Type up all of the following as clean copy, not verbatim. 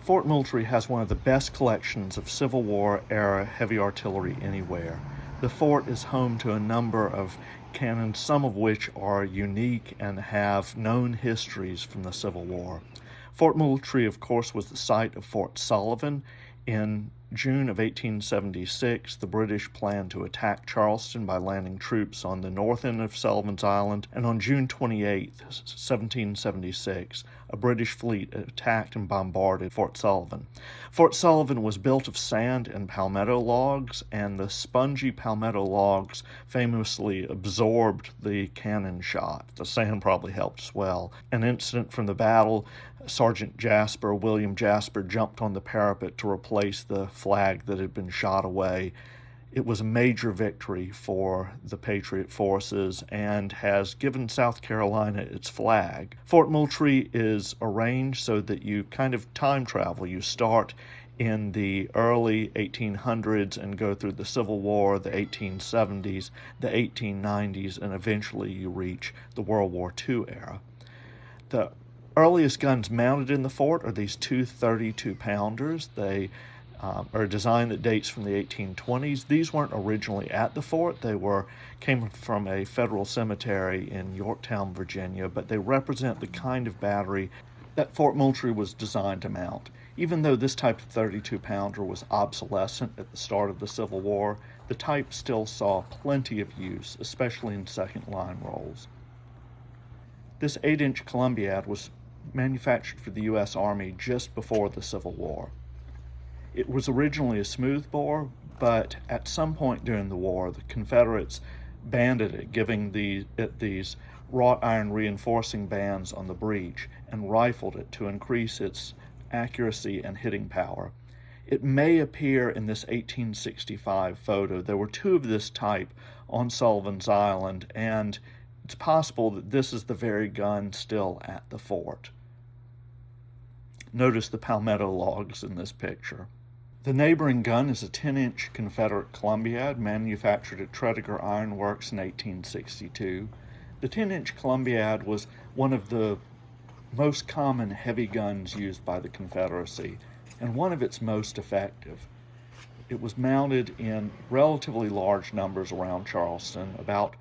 Fort Moultrie has one of the best collections of Civil War-era heavy artillery anywhere. The fort is home to a number of cannons, some of which are unique and have known histories from the Civil War. Fort Moultrie, of course, was the site of Fort Sullivan. In June of 1876, the British planned to attack Charleston by landing troops on the north end of Sullivan's Island, and on June 28, 1776, a British fleet attacked and bombarded Fort Sullivan. Fort Sullivan was built of sand and palmetto logs, and the spongy palmetto logs famously absorbed the cannon shot. The sand probably helped as well. An incident from the battle, Sergeant William Jasper, jumped on the parapet to replace the flag that had been shot away. It was a major victory for the Patriot forces and has given South Carolina its flag. Fort Moultrie is arranged so that you kind of time travel. You start in the early 1800s and go through the Civil War, the 1870s, the 1890s, and eventually you reach the World War II era. The earliest guns mounted in the fort are these two 32-pounders. They are a design that dates from the 1820s. These weren't originally at the fort. They came from a federal cemetery in Yorktown, Virginia, but they represent the kind of battery that Fort Moultrie was designed to mount. Even though this type of 32-pounder was obsolescent at the start of the Civil War, the type still saw plenty of use, especially in second-line roles. This 8-inch Columbiad was manufactured for the U.S. Army just before the Civil War. It was originally a smoothbore, but at some point during the war, the Confederates banded it, giving it these wrought iron reinforcing bands on the breech, and rifled it to increase its accuracy and hitting power. It may appear in this 1865 photo. There were two of this type on Sullivan's Island, and it's possible that this is the very gun still at the fort. Notice the palmetto logs in this picture. The neighboring gun is a 10-inch Confederate Columbiad manufactured at Tredegar Iron Works in 1862. The 10-inch Columbiad was one of the most common heavy guns used by the Confederacy and one of its most effective. It was mounted in relatively large numbers around Charleston. About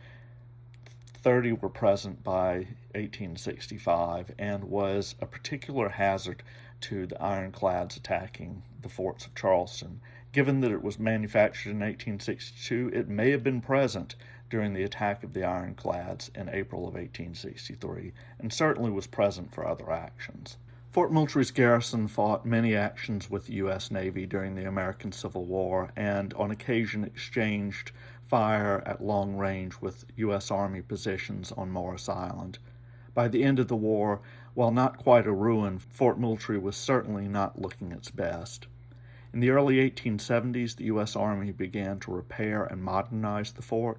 30 were present by 1865 and was a particular hazard to the ironclads attacking the forts of Charleston. Given that it was manufactured in 1862, it may have been present during the attack of the ironclads in April of 1863, and certainly was present for other actions. Fort Moultrie's garrison fought many actions with the U.S. Navy during the American Civil War, and on occasion exchanged fire at long range with U.S. Army positions on Morris Island. By the end of the war, while not quite a ruin, Fort Moultrie was certainly not looking its best. In the early 1870s, the U.S. Army began to repair and modernize the fort.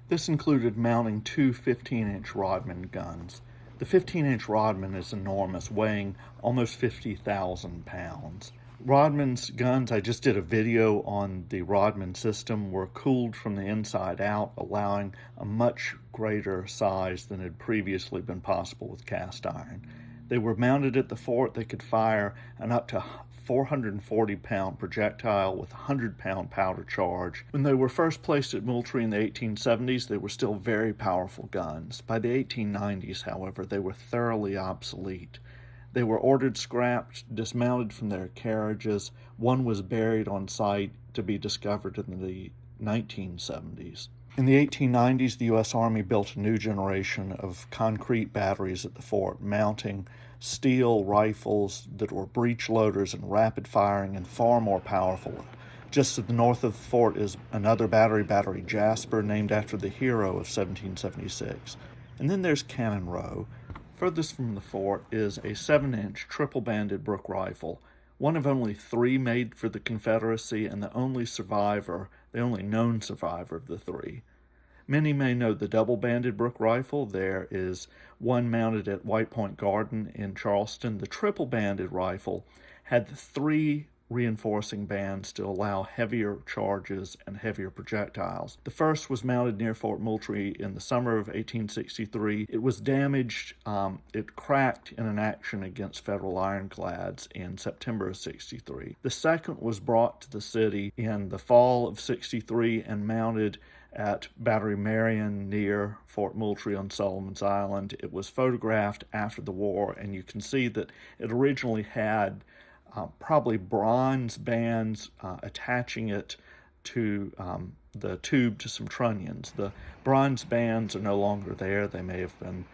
This included mounting two 15-inch Rodman guns. The 15-inch Rodman is enormous, weighing almost 50,000 pounds. Rodman's guns, I just did a video on the Rodman system, were cooled from the inside out, allowing a much greater size than had previously been possible with cast iron. They were mounted at the fort. They could fire an up to 440-pound projectile with a 100-pound powder charge. When they were first placed at Moultrie in the 1870s, they were still very powerful guns. By the 1890s, however, they were thoroughly obsolete. They were ordered scrapped, dismounted from their carriages. One was buried on site to be discovered in the 1970s. In the 1890s, the U.S. Army built a new generation of concrete batteries at the fort, mounting steel rifles that were breech loaders and rapid firing and far more powerful. Just to the north of the fort is another battery, Battery Jasper, named after the hero of 1776. And then there's Cannon Row. Furthest from the fort is a 7-inch triple-banded Brooke rifle, one of only 3 made for the Confederacy and the only known survivor of the 3. Many may know the double-banded Brooke rifle. There is one mounted at White Point Garden in Charleston. The triple-banded rifle had the 3 reinforcing bands to allow heavier charges and heavier projectiles. The first was mounted near Fort Moultrie in the summer of 1863. It was damaged. It cracked in an action against Federal ironclads in September of 63. The second was brought to the city in the fall of 63 and mounted at Battery Marion near Fort Moultrie on Sullivan's Island. It was photographed after the war, and you can see that it originally had probably bronze bands attaching it to the tube to some trunnions. The bronze bands are no longer there. They may have been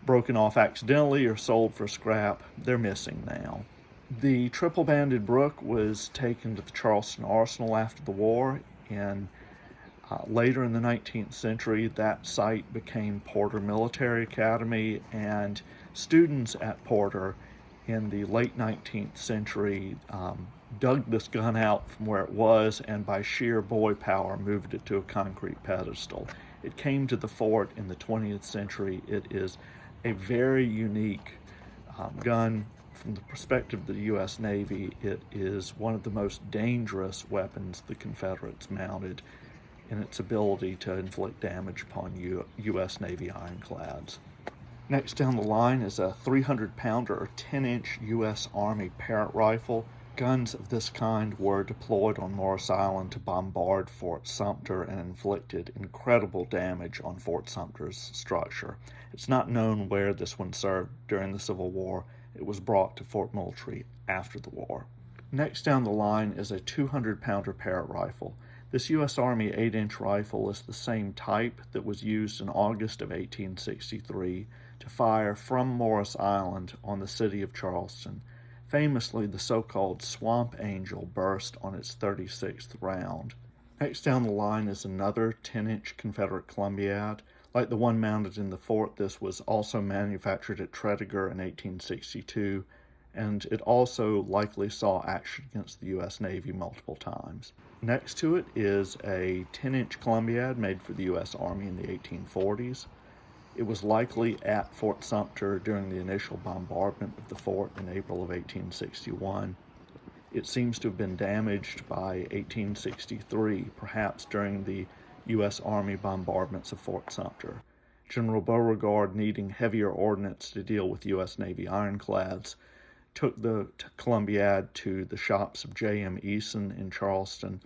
broken off accidentally or sold for scrap. They're missing now. The triple-banded Brook was taken to the Charleston Arsenal after the war. Later in the 19th century, that site became Porter Military Academy, and students at Porter in the late 19th century dug this gun out from where it was and by sheer boy power moved it to a concrete pedestal. It came to the fort in the 20th century. It is a very unique gun from the perspective of the U.S. Navy. It is one of the most dangerous weapons the Confederates mounted in its ability to inflict damage upon U.S. Navy ironclads. Next down the line is a 300-pounder or 10-inch U.S. Army Parrott rifle. Guns of this kind were deployed on Morris Island to bombard Fort Sumter and inflicted incredible damage on Fort Sumter's structure. It's not known where this one served during the Civil War. It was brought to Fort Moultrie after the war. Next down the line is a 200-pounder Parrott rifle. This U.S. Army 8-inch rifle is the same type that was used in August of 1863 to fire from Morris Island on the city of Charleston. Famously, the so-called Swamp Angel burst on its 36th round. Next down the line is another 10-inch Confederate Columbiad. Like the one mounted in the fort, this was also manufactured at Tredegar in 1862, and it also likely saw action against the U.S. Navy multiple times. Next to it is a 10-inch Columbiad made for the U.S. Army in the 1840s. It was likely at Fort Sumter during the initial bombardment of the fort in April of 1861. It seems to have been damaged by 1863, perhaps during the U.S. Army bombardments of Fort Sumter. General Beauregard, needing heavier ordnance to deal with U.S. Navy ironclads, took the Columbiad to the shops of J.M. Eason in Charleston,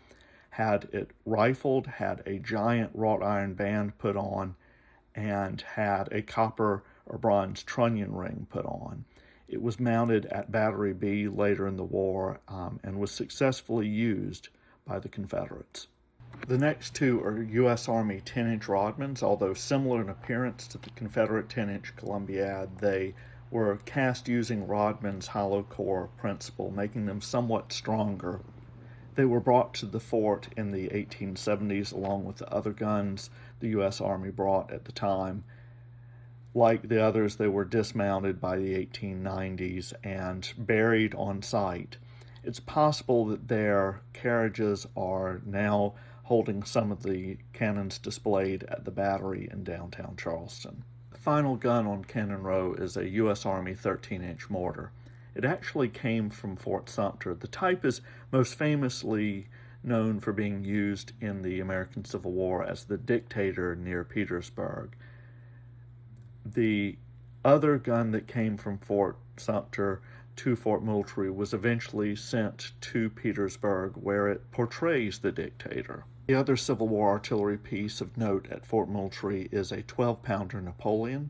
had it rifled, had a giant wrought iron band put on, and had a copper or bronze trunnion ring put on. It was mounted at Battery B later in the war and was successfully used by the Confederates. The next two are U.S. Army 10-inch Rodmans. Although similar in appearance to the Confederate 10-inch Columbiad, they were cast using Rodman's hollow core principle, making them somewhat stronger. They were brought to the fort in the 1870s along with the other guns the U.S. Army brought at the time. Like the others, they were dismounted by the 1890s and buried on site. It's possible that their carriages are now holding some of the cannons displayed at the battery in downtown Charleston. The final gun on Cannon Row is a U.S. Army 13-inch mortar. It actually came from Fort Sumter. The type is most famously known for being used in the American Civil War as the Dictator near Petersburg. The other gun that came from Fort Sumter to Fort Moultrie was eventually sent to Petersburg, where it portrays the Dictator. The other Civil War artillery piece of note at Fort Moultrie is a 12-pounder Napoleon.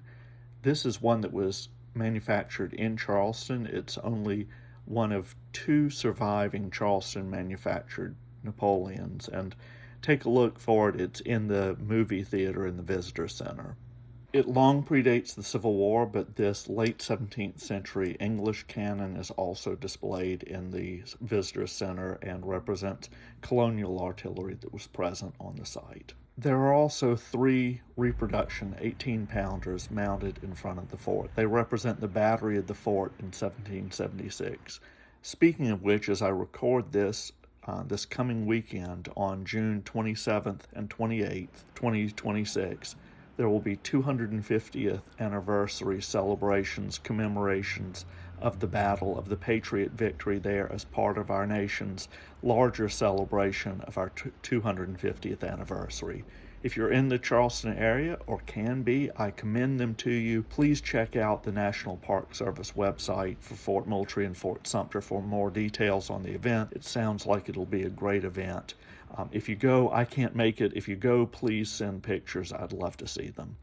This is one that was manufactured in Charleston. It's only one of two surviving Charleston manufactured Napoleons, and take a look for it. It's in the movie theater in the Visitor Center. It long predates the Civil War, but this late 17th century English cannon is also displayed in the Visitor Center and represents colonial artillery that was present on the site. There are also three reproduction 18-pounders mounted in front of the fort. They represent the battery of the fort in 1776. Speaking of which, as I record this coming weekend on June 27th and 28th, 2026, there will be 250th anniversary celebrations, commemorations of the battle, of the Patriot victory there as part of our nation's larger celebration of our 250th anniversary. If you're in the Charleston area, or can be, I commend them to you. Please check out the National Park Service website for Fort Moultrie and Fort Sumter for more details on the event. It sounds like it'll be a great event. If you go, I can't make it. If you go, please send pictures. I'd love to see them.